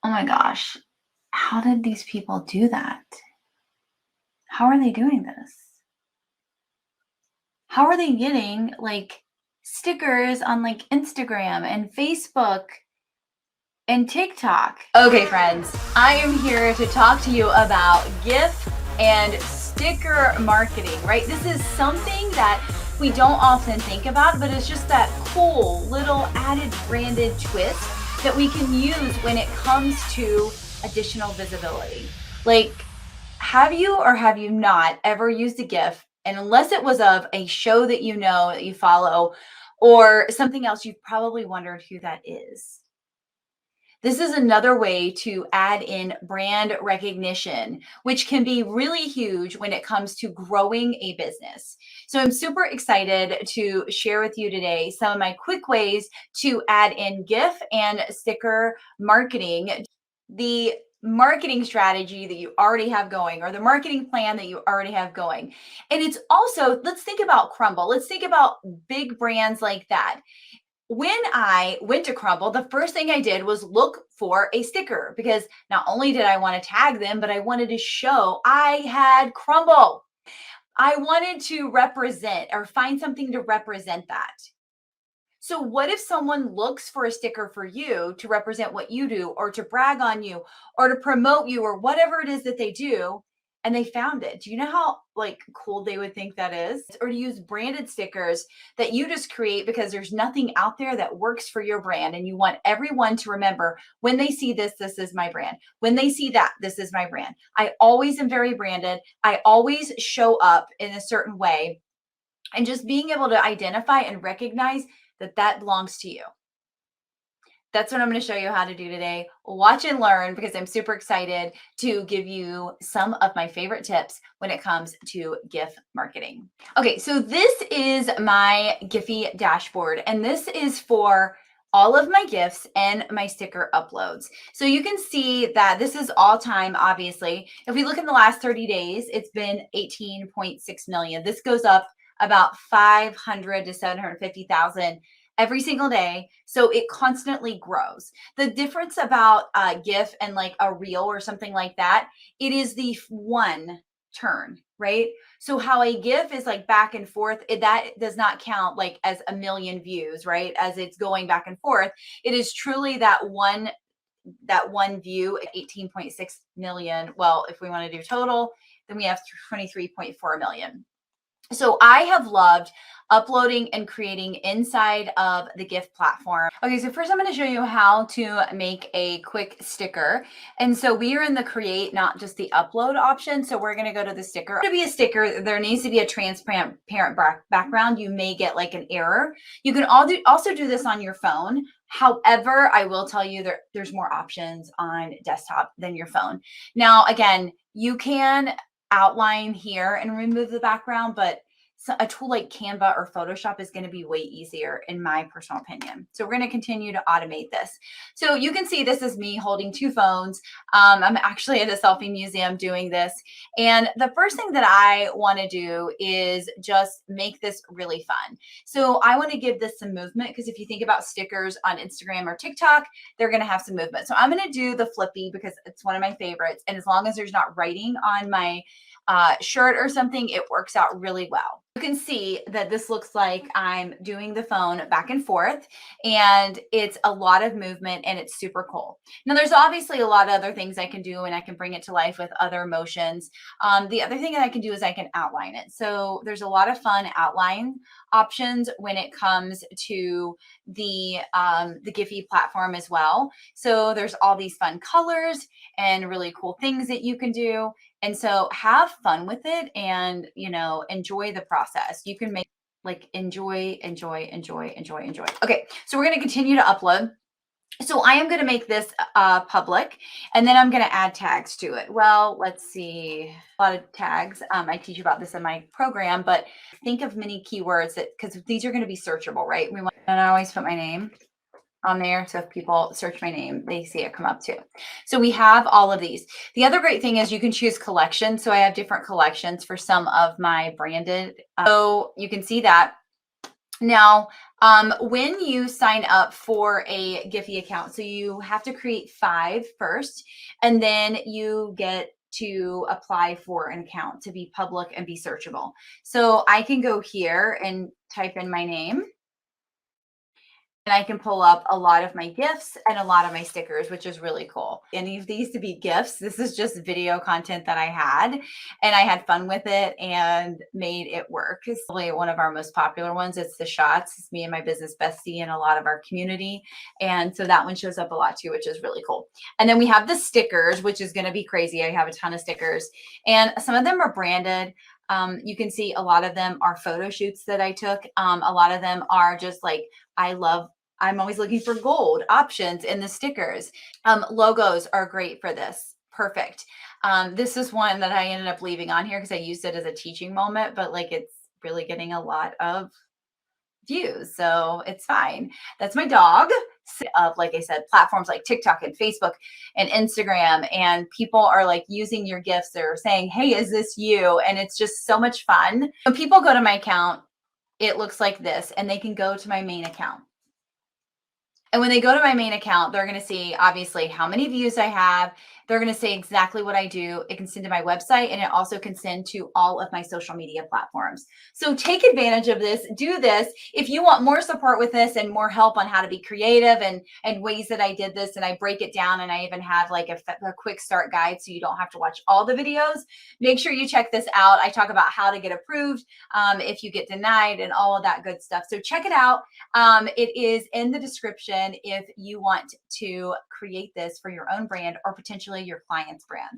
Oh my gosh. How did these people do that? How are they doing this? How are they getting like stickers on like Instagram and Facebook and TikTok? Okay, friends, I am here to talk to you about GIF and sticker marketing, right? This is something that we don't often think about, but it's just that cool little added branded twist that we can use when it comes to additional visibility. Like, have you or have you not ever used a GIF? And unless it was of a show that you know, that you follow, or something else, you've probably wondered who that is. This is another way to add in brand recognition, which can be really huge when it comes to growing a business. So I'm super excited to share with you today some of my quick ways to add in GIF and sticker marketing. The marketing strategy that you already have going, or the marketing plan that you already have going. And it's also, let's think about Crumble. Let's think about big brands like that. When I went to Crumble, the first thing I did was look for a sticker, because not only did I want to tag them, but I wanted to show I had Crumble. I wanted to represent or find something to represent that. So what if someone looks for a sticker for you to represent what you do, or to brag on you, or to promote you, or whatever it is that they do, and they found it? Do you know how like cool they would think that is? Or to use branded stickers that you just create because there's nothing out there that works for your brand, and you want everyone to remember, when they see this, this is my brand. When they see that, this is my brand. I always am very branded. I always show up in a certain way, and just being able to identify and recognize that that belongs to you. That's what I'm going to show you how to do today. Watch and learn, because I'm super excited to give you some of my favorite tips when it comes to GIF marketing. Okay, so this is my Giphy dashboard, and this is for all of my GIFs and my sticker uploads. So you can see that this is all time, obviously. If we look in the last 30 days, it's been 18.6 million. This goes up about 500 to 750,000 every single day. So it constantly grows. The difference about GIF and like a reel or something like that, it is the one turn, right? So how a GIF is like back and forth, that does not count like as a million views, right? As it's going back and forth, it is truly that one view at 18.6 million. Well, if we want to do total, then we have 23.4 million. So I have loved uploading and creating inside of the GIF platform. Okay, so first I'm going to show you how to make a quick sticker. And so we are in the create, not just the upload option. So we're going to go to the sticker. To be a sticker, there needs to be a transparent background. You may get like an error. You can also do this on your phone. However, I will tell you there's more options on desktop than your phone. Now, again, you can outline here and remove the background, but a tool like Canva or Photoshop is going to be way easier, in my personal opinion. So we're going to continue to automate this. So you can see this is me holding two phones. I'm actually at a selfie museum doing this. And the first thing that I want to do is just make this really fun. So I want to give this some movement, because if you think about stickers on Instagram or TikTok, they're going to have some movement. So I'm going to do the flippy because it's one of my favorites. And as long as there's not writing on my shirt or something, it works out really well. You can see that this looks like I'm doing the phone back and forth, and it's a lot of movement, and it's super cool. Now, there's obviously a lot of other things I can do, and I can bring it to life with other motions. The other thing that I can do is I can outline it. So there's a lot of fun outline options when it comes to the Giphy platform as well. So there's all these fun colors and really cool things that you can do. And so have fun with it, and, you know, enjoy the process. You can make like enjoy. Okay, so we're going to continue to upload. So I am going to make this public, and then I'm going to add tags to it. Well, let's see, a lot of tags. I teach about this in my program, but think of many keywords that, because these are going to be searchable, right? And I always put my name on there. So if people search my name, they see it come up too. So we have all of these. The other great thing is you can choose collections. So I have different collections for some of my branded. So you can see that. Now, When you sign up for a Giphy account, so you have to create 5 first, and then you get to apply for an account to be public and be searchable. So I can go here and type in my name, and I can pull up a lot of my GIFs and a lot of my stickers, which is really cool. Any of these to be GIFs. This is just video content that I had, and I had fun with it and made it work. It's probably one of our most popular ones. It's the shots. It's me and my business bestie and a lot of our community. And so that one shows up a lot too, which is really cool. And then we have the stickers, which is going to be crazy. I have a ton of stickers, and some of them are branded. You can see a lot of them are photo shoots that I took. A lot of them are just like, I'm always looking for gold options in the stickers. Logos are great for this. Perfect. This is one that I ended up leaving on here because I used it as a teaching moment, but like it's really getting a lot of views, so it's fine. That's my dog. Of, like I said, platforms like TikTok and Facebook and Instagram, and people are like using your gifts or saying, hey, is this you? And it's just so much fun. When people go to my account, it looks like this, and they can go to my main account. And when they go to my main account, they're going to see obviously how many views I have. They're going to see exactly what I do. It can send to my website, and it also can send to all of my social media platforms. So take advantage of this. Do this. If you want more support with this and more help on how to be creative and ways that I did this, and I break it down, and I even have like a quick start guide so you don't have to watch all the videos, make sure you check this out. I talk about how to get approved if you get denied and all of that good stuff. So check it out. It is in the description if you want to create this for your own brand or potentially your client's brands.